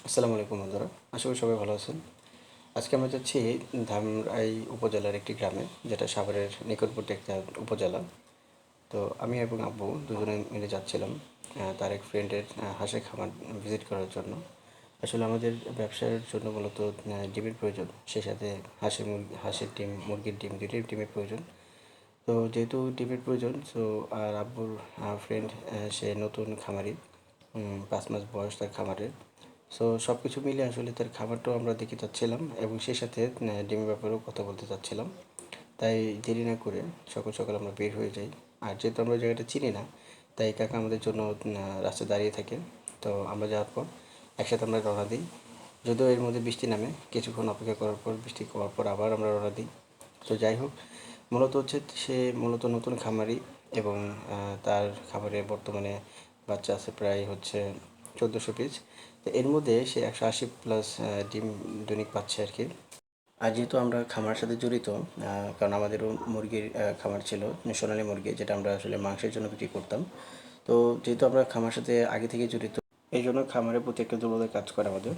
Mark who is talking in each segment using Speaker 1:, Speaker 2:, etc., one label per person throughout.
Speaker 1: আসসালামু আলাইকুম বন্ধুরা, আশা করি সবাই ভালো আছেন। আজকে আমরা যাচ্ছি ধামরাই উপজেলার একটি গ্রামে, যেটা সাভারের নিকটবর্তী একটা উপজেলা। তো আমি এবং আব্বু দুজনে মিলে যাচ্ছিলাম তার এক ফ্রেন্ডের হাঁসের খামার ভিজিট করার জন্য। আসলে আমাদের ব্যবসার জন্য মূলত ডিমের প্রয়োজন, সেই সাথে হাঁসের ডিম, মুরগির ডিম, দুটোই ডিমের প্রয়োজন। তো যেহেতু ডিমের প্রয়োজন, সো আর আব্বুর ফ্রেন্ড সে নতুন খামারি, 5 মাস বয়স তার খামারের। সো সব কিছু মিলে আসলে তার খাবারটাও আমরা দেখতে চাচ্ছিলাম এবং সেই সাথে ডিমের ব্যাপারেও কথা বলতে চাচ্ছিলাম। তাই দেরি না করে সকাল সকাল আমরা বের হয়ে যাই। আর যেহেতু আমরা জায়গাটা চিনি না, তাই কাকা আমাদের জন্য রাস্তায় দাঁড়িয়ে থাকে। তো আমরা যাওয়ার পর একসাথে আমরা রওনা দিই। যদিও এর মধ্যে বৃষ্টি নামে, কিছুক্ষণ অপেক্ষা করার পর বৃষ্টি কমার পর আবার আমরা রওনা দিই। তো যাই হোক, মূলত হচ্ছে সে মূলত নতুন খামারি এবং তার খামারে বর্তমানে বাচ্চা আছে প্রায় হচ্ছে 1400 পিস। তো এর মধ্যে সে 180+ ডিম দৈনিক পাচ্ছে আর কি। আর যেহেতু আমরা খামারের সাথে জড়িত, কারণ আমাদেরও মুরগির খামার ছিল, সোনালী মুরগি, যেটা আমরা আসলে মাংসের জন্য বিক্রি করতাম। তো যেহেতু আমরা খামার সাথে আগে থেকে জড়িত, এই জন্য খামারের প্রতি একটা দুর্বলতা কাজ করে আমাদের।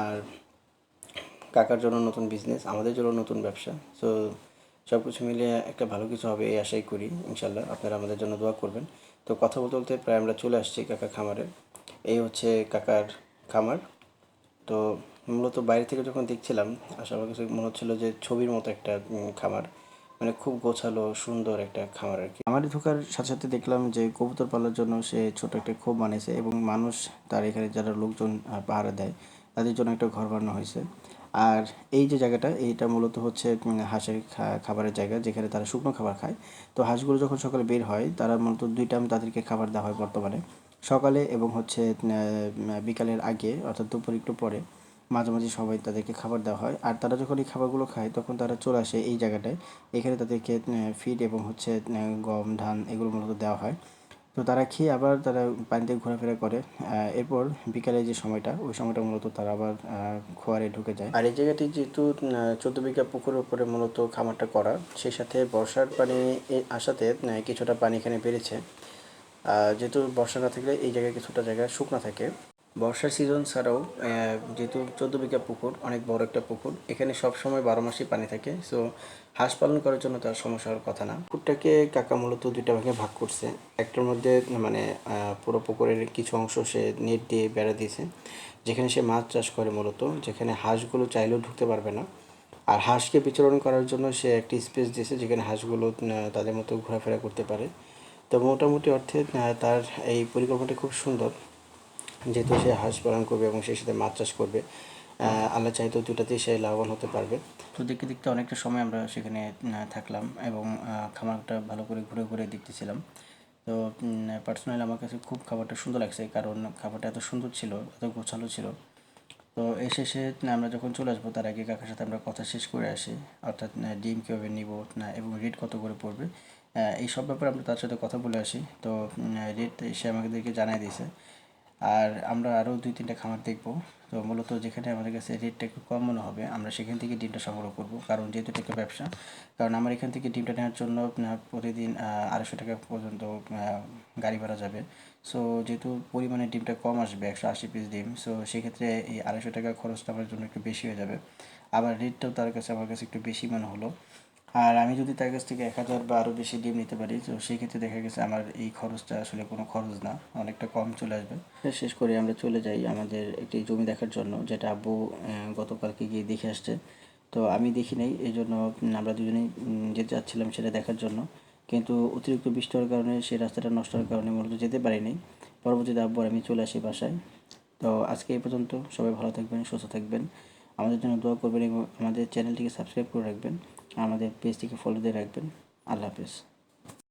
Speaker 1: আর কাকার জন্য নতুন বিজনেস, আমাদের জন্য নতুন ব্যবসা। সো সব কিছু মিলিয়ে একটা ভালো কিছু হবে এই আশাই করি। ইনশাল্লাহ আপনারা আমাদের জন্য দোয়া করবেন। তো কথা বলতে বলতে প্রায় আমরা চলে আসছি কাকার খামারে। এই হচ্ছে কাকার খামার। তো মূলত বাইরে থেকে যখন দেখছিলাম, আসলে আমার কাছে মনে হচ্ছিলো যে ছবির মতো একটা খামার, মানে খুব গোছালো সুন্দর একটা খামার আর কি। খামারে ঢোকার সাথে সাথে দেখলাম যে কবুতর পালার জন্য সে ছোট একটা খোপ বানিয়েছে এবং মানুষ, তার এখানে যারা লোকজন পাহারা দেয়, তাদের জন্য একটা ঘর বানানো হয়েছে। আর এই যে জায়গাটা, এইটা মূলত হচ্ছে হাঁসের খাবারের জায়গা, যেখানে তারা শুকনো খাবার খায়। তো হাঁসগুলো যখন সকালে বের হয়, তারা মূলত 2 টাইম তাদেরকে খাবার দেওয়া হয় বর্তমানে, সকালে এবং হচ্ছে বিকালের আগে, অর্থাৎ দুপুর একটু পরে মাঝামাঝি সবাই তাদেরকে খাবার দেওয়া হয়। আর তারা যখন এই খাবারগুলো খায়, তখন তারা চলে আসে এই জায়গাটায়। এখানে তাদেরকে ফিড এবং হচ্ছে গম ধান এগুলো মূলত দেওয়া হয়। তো তারা খেয়ে আবার তারা পানিতে ঘোরাফেরা করে। এরপর বিকালে যে সময়টা, ওই সময়টা মূলত তারা আবার খোয়ারে ঢুকে যায়। আর এই জায়গাটি যেহেতু 14 বিঘা পুকুরের উপরে মূলত খামারটা করা, সেই সাথে বর্ষার পানি আসাতে কিছুটা পানি এখানে বেড়েছে। যেহেতু বর্ষা না থাকলে এই জায়গায় কিছুটা জায়গা শুকনো থাকে। বর্ষার সিজন ছাড়াও যেহেতু 14 বিঘা পুকুর, অনেক বড় একটা পুকুর, এখানে সবসময় 12 মাসই পানি থাকে। সো হাঁস পালন করার জন্য তার সমস্যা হওয়ার কথা না। পুকুরটাকে কাকা মূলত 2টা ভাগে ভাগ করছে। একটার মধ্যে মানে পুরো পুকুরের কিছু অংশ সে নেট দিয়ে বেড়া দিয়েছে, যেখানে সে মাছ চাষ করে মূলত, যেখানে হাঁসগুলো চাইলেও ঢুকতে পারবে না। আর হাঁসকে বিচরণ করার জন্য সে একটি স্পেস দিয়েছে, যেখানে হাঁসগুলো তাদের মতো ঘোরাফেরা করতে পারে। তো মোটামুটি অর্থে তার এই পরিকল্পনাটা খুব সুন্দর। যেহেতু সে হাঁস পালন করবে এবং সেই সাথে মাছ চাষ করবে, আল্লাহ চাইতেও দুটাতেই সে লাভবান হতে পারবে। তো দেখতে দেখতে অনেকটা সময় আমরা সেখানে থাকলাম এবং খামারটা ভালো করে ঘুরে ঘুরে দেখতেছিলাম। তো পার্সোনালি আমার কাছে খুব খাবারটা সুন্দর লাগছে, কারণ খাবারটা এত সুন্দর ছিল, এত গোছালো ছিল। তো এই শেষে আমরা যখন চলে আসবো, তার আগে কাকার সাথে আমরা কথা শেষ করে আসি, অর্থাৎ ডিম কীভাবে নিব এবং রেট কত করে পড়বে, এই সব ব্যাপারে আমরা তার সাথে কথা বলে আসি। তো রেট সে আমাদেরকে জানাই দিয়েছে। আর আমরা আরও 2-3টা খামার দেখব। তো মূলত যেখানে আমাদের কাছে রেটটা একটু কম মনে হবে, আমরা সেখান থেকে ডিমটা সংগ্রহ করব, কারণ যেহেতু এটা একটা ব্যবসা। কারণ আমার এখান থেকে ডিমটা নেওয়ার জন্য প্রতিদিন 250 টাকা পর্যন্ত গাড়ি ভাড়া যাবে। সো যেহেতু পরিমাণে ডিমটা কম আসবে, 180 পিস ডিম, সো সেক্ষেত্রে এই 250 টাকা খরচটা আমার জন্য একটু বেশি হয়ে যাবে। আবার রেটটাও তার কাছে আমার কাছে একটু বেশি মনে হলো। আর আমি যদি তার কাছ থেকে 1000 বা আরও বেশি ডিম নিতে পারি, তো সেই ক্ষেত্রে দেখা গেছে আমার এই খরচটা আসলে কোনো খরচ না, অনেকটা কম চলে আসবে। শেষ করে আমরা চলে যাই আমাদের একটি জমি দেখার জন্য, যেটা আব্বু গতকালকে গিয়ে দেখে আসছে। তো আমি দেখি নাই, এই জন্য আমরা দুজনেই যেতে যাচ্ছিলাম সেটা দেখার জন্য। কিন্তু অতিরিক্ত বৃষ্টি হওয়ার কারণে, সেই রাস্তাটা নষ্ট হওয়ার কারণে মূলত যেতে পারিনি। পরবর্তীতে আব্বু আর আমি চলে আসি বাসায়। তো আজকে এই পর্যন্ত, সবাই ভালো থাকবেন, সুস্থ থাকবেন, আমাদের জন্য দোয়া করবেন এবং আমাদের চ্যানেলটিকে সাবস্ক্রাইব করে রাখবেন, আমাদের পেজটিকে ফলো দিয়ে রাখবেন। আল্লাহ হাফেজ।